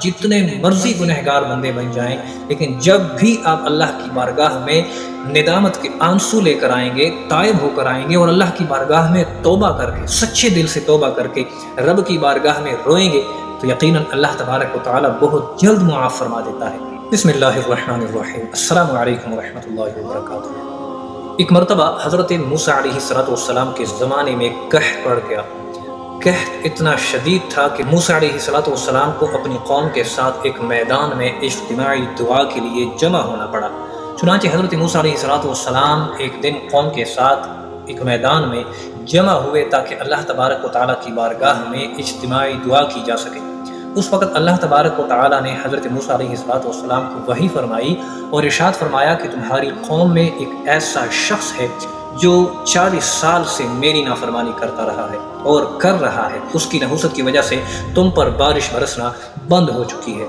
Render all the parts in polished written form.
جتنے مرضی گنہگار بندے بن جائیں، لیکن جب بھی آپ اللہ کی بارگاہ میں ندامت کے آنسو لے کر آئیں گے، تائب ہو کر آئیں گے اور اللہ کی بارگاہ میں توبہ کر کے، سچے دل سے توبہ کر کے رب کی بارگاہ میں روئیں گے، تو یقیناً اللہ تبارک و تعالیٰ بہت جلد معاف فرما دیتا ہے۔ بسم اللہ الرحمن الرحیم۔ السلام علیکم ورحمۃ اللہ وبرکاتہ۔ ایک مرتبہ حضرت موسیٰ علیہ السلام کے زمانے میں قحط پڑ گیا۔ قحط اتنا شدید تھا کہ موسیٰ علیہ السلام کو اپنی قوم کے ساتھ ایک میدان میں اجتماعی دعا کے لیے جمع ہونا پڑا۔ چنانچہ حضرت موسیٰ علیہ السلام ایک دن قوم کے ساتھ ایک میدان میں جمع ہوئے تاکہ اللہ تبارک و تعالیٰ کی بارگاہ میں اجتماعی دعا کی جا سکے۔ اس وقت اللہ تبارک و تعالیٰ نے حضرت موسیٰ علیہ السلام کو وحی فرمائی اور ارشاد فرمایا کہ تمہاری قوم میں ایک ایسا شخص ہے جو 40 سال سے میری نافرمانی کرتا رہا ہے اور کر رہا ہے، اس کی نحوست کی وجہ سے تم پر بارش برسنا بند ہو چکی ہے،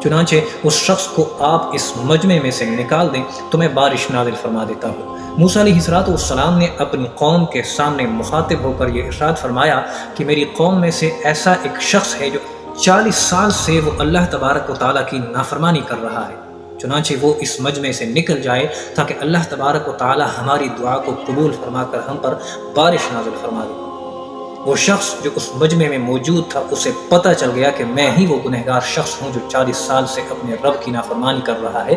چنانچہ اس شخص کو آپ اس مجمع میں سے نکال دیں، تمہیں بارش نازل فرما دیتا ہوں۔ موسیٰ علیہ السلام نے اپنی قوم کے سامنے مخاطب ہو کر یہ ارشاد فرمایا کہ میری قوم میں سے ایسا ایک شخص ہے جو 40 سال سے وہ اللہ تبارک و تعالیٰ کی نافرمانی کر رہا ہے، چنانچہ وہ اس مجمع سے نکل جائے تاکہ اللہ تبارک و تعالیٰ ہماری دعا کو قبول فرما کر ہم پر بارش نازل فرما دے۔ وہ شخص جو اس مجمع میں موجود تھا، اسے پتہ چل گیا کہ میں ہی وہ گنہگار شخص ہوں جو 40 سال سے اپنے رب کی نافرمانی کر رہا ہے۔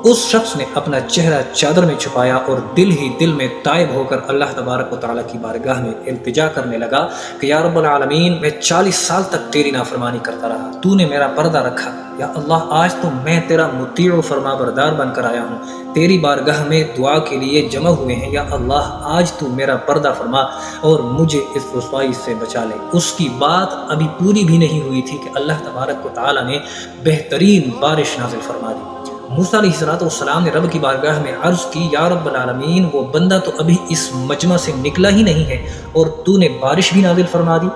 اس شخص نے اپنا چہرہ چادر میں چھپایا اور دل ہی دل میں تائب ہو کر اللہ تبارک و تعالیٰ کی بارگاہ میں التجا کرنے لگا کہ یا رب العالمین، میں 40 سال تک تیری نافرمانی کرتا رہا، تو نے میرا پردہ رکھا، یا اللہ آج تو میں تیرا مطیع و فرما بردار بن کر آیا ہوں، تیری بارگاہ میں دعا کے لیے جمع ہوئے ہیں، یا اللہ آج تو میرا پردہ فرما اور مجھے اس رسوائی سے بچا لے۔ اس کی بات ابھی پوری بھی نہیں ہوئی تھی کہ اللہ تبارک و تعالیٰ نے بہترین بارش نازل فرما دی۔ موسیٰ علیہ السلام نے رب کی بارگاہ میں عرض کی، یا رب العالمین، وہ بندہ تو ابھی اس مجمع سے نکلا ہی نہیں ہے اور تو نے بارش بھی نازل فرما دی۔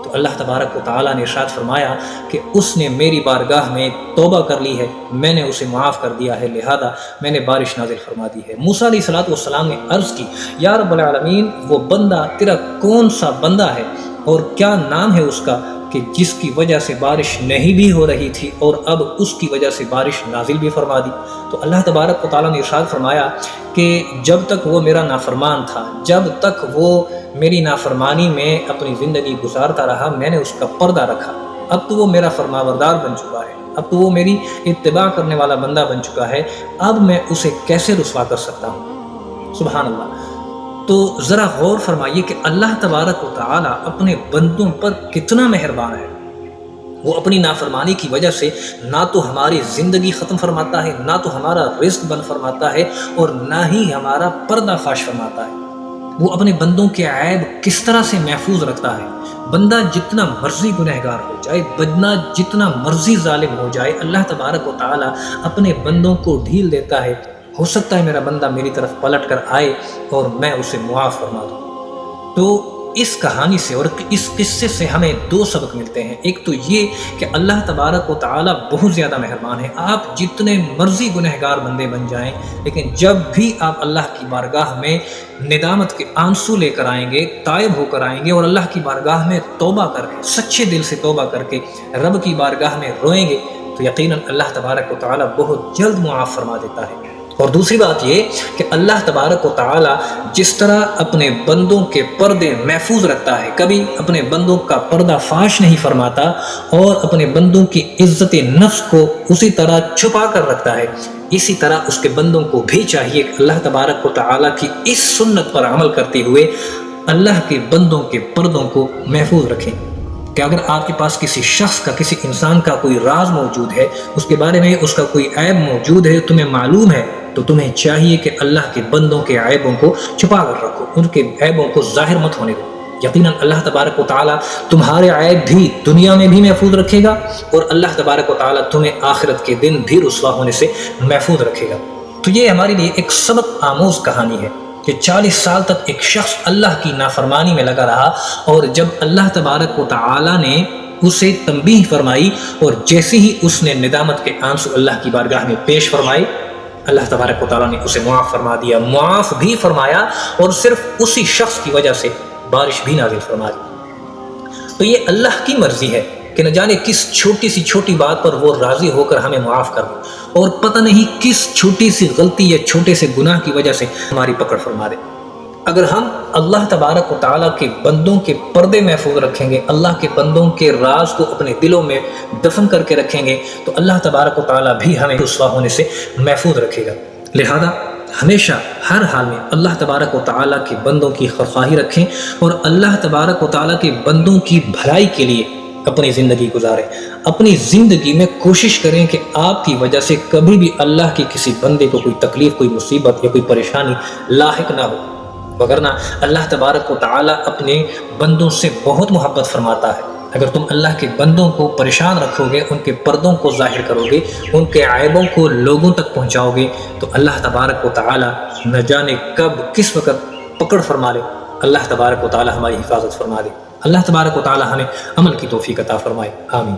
تو اللہ تبارک و تعالیٰ نے ارشاد فرمایا کہ اس نے میری بارگاہ میں توبہ کر لی ہے، میں نے اسے معاف کر دیا ہے، لہذا میں نے بارش نازل فرما دی ہے۔ موسیٰ علیہ السلام نے عرض کی، یا رب العالمین، وہ بندہ تیرا کون سا بندہ ہے اور کیا نام ہے اس کا کہ جس کی وجہ سے بارش نہیں بھی ہو رہی تھی اور اب اس کی وجہ سے بارش نازل بھی فرما دی؟ تو اللہ تبارک و تعالیٰ نے ارشاد فرمایا کہ جب تک وہ میرا نافرمان تھا، جب تک وہ میری نافرمانی میں اپنی زندگی گزارتا رہا، میں نے اس کا پردہ رکھا، اب تو وہ میرا فرمانبردار بن چکا ہے، اب تو وہ میری اتباع کرنے والا بندہ بن چکا ہے، اب میں اسے کیسے رسوا کر سکتا ہوں؟ سبحان اللہ۔ تو ذرا غور فرمائیے کہ اللہ تبارک و تعالیٰ اپنے بندوں پر کتنا مہربان ہے۔ وہ اپنی نافرمانی کی وجہ سے نہ تو ہماری زندگی ختم فرماتا ہے، نہ تو ہمارا رزق بند فرماتا ہے اور نہ ہی ہمارا پردہ فاش فرماتا ہے۔ وہ اپنے بندوں کے عیب کس طرح سے محفوظ رکھتا ہے۔ بندہ جتنا مرضی گنہگار ہو جائے، بندہ جتنا مرضی ظالم ہو جائے، اللہ تبارک و تعالیٰ اپنے بندوں کو ڈھیل دیتا ہے۔ ہو سکتا ہے میرا بندہ میری طرف پلٹ کر آئے اور میں اسے معاف فرما دوں۔ تو اس کہانی سے اور اس قصے سے ہمیں دو سبق ملتے ہیں۔ ایک تو یہ کہ اللہ تبارک و تعالیٰ بہت زیادہ مہربان ہے۔ آپ جتنے مرضی گنہگار بندے بن جائیں، لیکن جب بھی آپ اللہ کی بارگاہ میں ندامت کے آنسو لے کر آئیں گے، تائب ہو کر آئیں گے اور اللہ کی بارگاہ میں توبہ کر کے، سچے دل سے توبہ کر کے رب کی بارگاہ میں روئیں گے، تو یقیناً اللہ تبارک و تعالیٰ بہت جلد معاف فرما دیتا ہے۔ اور دوسری بات یہ کہ اللہ تبارک و تعالیٰ جس طرح اپنے بندوں کے پردے محفوظ رکھتا ہے، کبھی اپنے بندوں کا پردہ فاش نہیں فرماتا اور اپنے بندوں کی عزت نفس کو اسی طرح چھپا کر رکھتا ہے، اسی طرح اس کے بندوں کو بھی چاہیے کہ اللہ تبارک و تعالیٰ کی اس سنت پر عمل کرتے ہوئے اللہ کے بندوں کے پردوں کو محفوظ رکھیں۔ کہ اگر آپ کے پاس کسی شخص کا، کسی انسان کا کوئی راز موجود ہے، اس کے بارے میں اس کا کوئی عیب موجود ہے، تمہیں معلوم ہے، تو تمہیں چاہیے کہ اللہ کے بندوں کے عیبوں کو چھپا کر رکھو، ان کے عیبوں کو ظاہر مت ہونے دو۔ یقیناً اللہ تبارک و تعالیٰ تمہارے عیب بھی دنیا میں بھی محفوظ رکھے گا اور اللہ تبارک و تعالیٰ تمہیں آخرت کے دن بھی رسوا ہونے سے محفوظ رکھے گا۔ تو یہ ہمارے لیے ایک سبق آموز کہانی ہے کہ 40 سال تک ایک شخص اللہ کی نافرمانی میں لگا رہا اور جب اللہ تبارک و تعالیٰ نے اسے تنبیہ فرمائی اور جیسے ہی اس نے ندامت کے آنسو اللہ کی بارگاہ میں پیش فرمائے، اللہ تبارک و تعالیٰ نے اسے معاف فرما دیا، معاف بھی فرمایا اور صرف اسی شخص کی وجہ سے بارش بھی نازل فرما دی۔ تو یہ اللہ کی مرضی ہے کہ نہ جانے کس چھوٹی سی چھوٹی بات پر وہ راضی ہو کر ہمیں معاف کر دے، اور پتہ نہیں کس چھوٹی سی غلطی یا چھوٹے سے گناہ کی وجہ سے ہماری پکڑ فرما دے۔ اگر ہم اللہ تبارک و تعالیٰ کے بندوں کے پردے محفوظ رکھیں گے، اللہ کے بندوں کے راز کو اپنے دلوں میں دفن کر کے رکھیں گے، تو اللہ تبارک و تعالیٰ بھی ہمیں رسوا ہونے سے محفوظ رکھے گا۔ لہذا ہمیشہ ہر حال میں اللہ تبارک و تعالیٰ کے بندوں کی خواہی رکھیں اور اللہ تبارک و تعالیٰ کے بندوں کی بھلائی کے لیے اپنی زندگی گزاریں۔ اپنی زندگی میں کوشش کریں کہ آپ کی وجہ سے کبھی بھی اللہ کے کسی بندے کو کوئی تکلیف، کوئی مصیبت یا کوئی پریشانی لاحق نہ ہو، وگرنہ اللہ تبارک و تعالیٰ اپنے بندوں سے بہت محبت فرماتا ہے۔ اگر تم اللہ کے بندوں کو پریشان رکھو گے، ان کے پردوں کو ظاہر کرو گے، ان کے عیبوں کو لوگوں تک پہنچاؤ گے، تو اللہ تبارک و تعالیٰ نہ جانے کب کس وقت پکڑ فرما لے۔ اللہ تبارک و تعالیٰ ہماری حفاظت فرما دے۔ اللہ تبارک و تعالیٰ ہمیں عمل کی توفیق عطا فرمائے، آمین۔